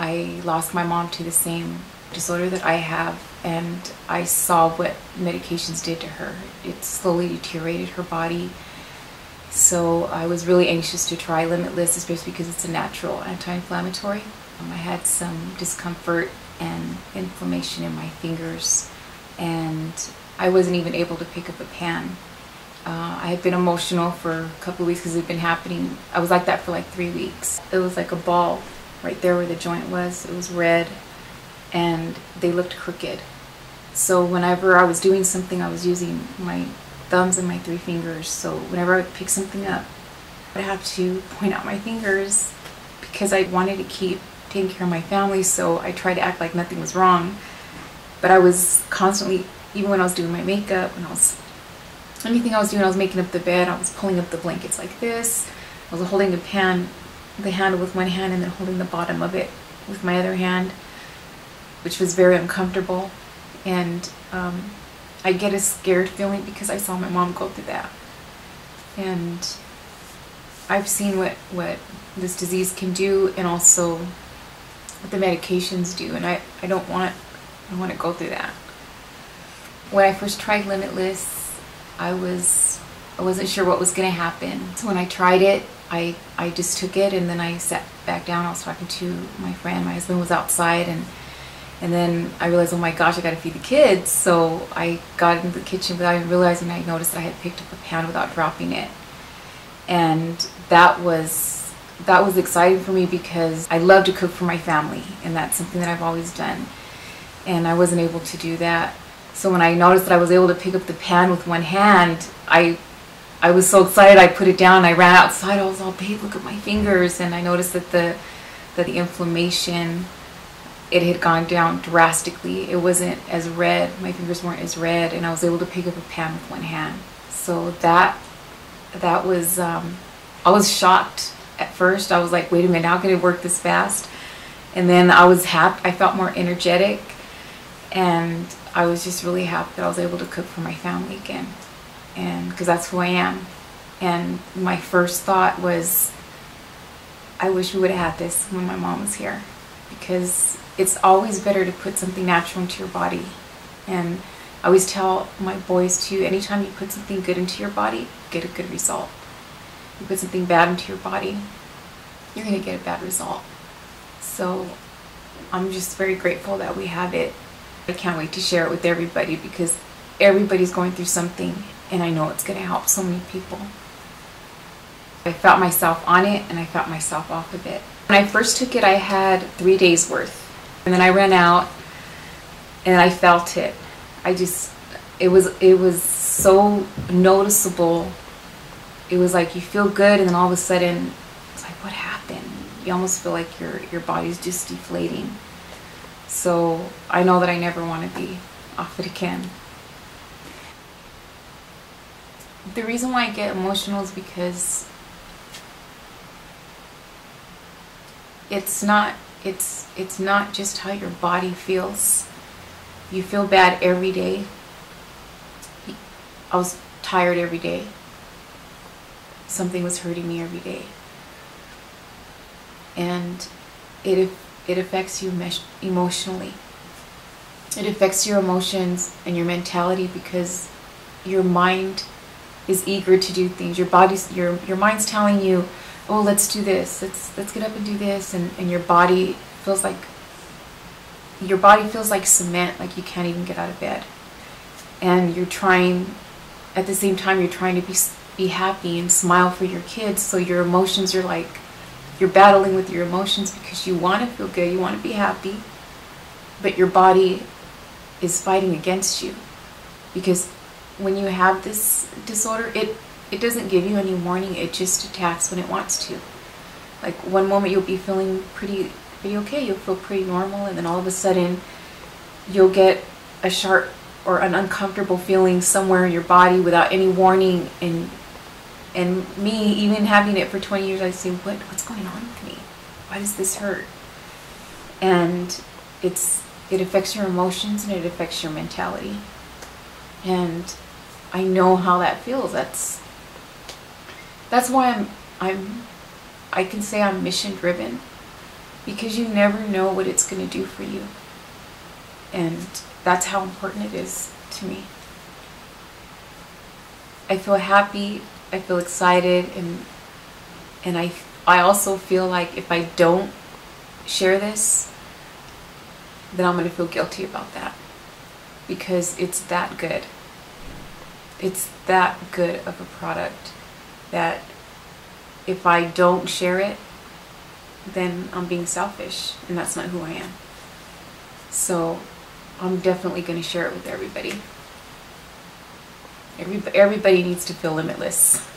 I lost my mom to the same disorder that I have, and I saw what medications did to her. It slowly deteriorated her body. So I was really anxious to try Limitless, especially because it's a natural anti-inflammatory. I had some discomfort and inflammation in my fingers, and I wasn't even able to pick up a pan. I had been emotional for a couple of weeks because it had been happening. I was like that for like 3 weeks. It was like a ball right there where the joint was. It was red and they looked crooked. So whenever I was doing something, I was using my thumbs and my 3 fingers. So whenever I would pick something up, I'd have to point out my fingers because I wanted to keep taking care of my family. So I tried to act like nothing was wrong. But I was constantly, even when I was doing my makeup, anything I was doing, I was making up the bed, I was pulling up the blankets like this. I was holding the handle with one hand and then holding the bottom of it with my other hand, which was very uncomfortable. And I get a scared feeling because I saw my mom go through that. And I've seen what this disease can do, and also what the medications do, and I don't want to go through that. When I first tried Limitless, I wasn't sure what was going to happen. So when I tried it, I just took it, and then I sat back down. I was talking to my friend. My husband was outside, and then I realized, oh my gosh, I got to feed the kids. So I got into the kitchen without even realizing. I noticed that I had picked up a pan without dropping it, and that was exciting for me because I love to cook for my family, and that's something that I've always done, and I wasn't able to do that. So when I noticed that I was able to pick up the pan with one hand, I was so excited. I put it down. I ran outside. I was all, babe, look at my fingers. And I noticed that the inflammation, it had gone down drastically. It wasn't as red. My fingers weren't as red, and I was able to pick up a pan with one hand. So that was, I was shocked at first. I was like, wait a minute, how can it work this fast? And then I was happy. I felt more energetic, and I was just really happy that I was able to cook for my family again, and because that's who I am. And my first thought was, I wish we would have had this when my mom was here, because it's always better to put something natural into your body. And I always tell my boys too, anytime you put something good into your body, get a good result. You put something bad into your body, you're going to get a bad result. So I'm just very grateful that we have it. I can't wait to share it with everybody, because everybody's going through something, and I know it's going to help so many people. I felt myself on it, and I felt myself off of it. When I first took it, I had 3 days worth, and then I ran out, and I felt it. It was so noticeable. It was like you feel good, and then all of a sudden, it's like, what happened? You almost feel like your body's just deflating. So I know that I never want to be off it again. The reason why I get emotional is because it's not just how your body feels. You feel bad every day. I was tired every day. Something was hurting me every day. And it affects you emotionally. It affects your emotions and your mentality, because your mind is eager to do things. Your mind's telling you, oh, let's do this. Let's get up and do this, and your body feels like cement, like you can't even get out of bed. And you're trying, at the same time, you're trying to be happy and smile for your kids. So your emotions are like, you're battling with your emotions because you want to feel good, you want to be happy, but your body is fighting against you. Because when you have this disorder, it doesn't give you any warning, it just attacks when it wants to. Like one moment you'll be feeling pretty okay, you'll feel pretty normal, and then all of a sudden you'll get a sharp or an uncomfortable feeling somewhere in your body without any warning. And me, even having it for 20 years, I say, what's going on with me? Why does this hurt? And it affects your emotions, and it affects your mentality. And I know how that feels. That's why I can say I'm mission driven, because you never know what it's going to do for you. And that's how important it is to me. I feel happy, I feel excited, and I also feel like if I don't share this, then I'm going to feel guilty about that, because it's that good. It's that good of a product that if I don't share it, then I'm being selfish, and that's not who I am. So I'm definitely going to share it with everybody. Everybody needs to feel limitless.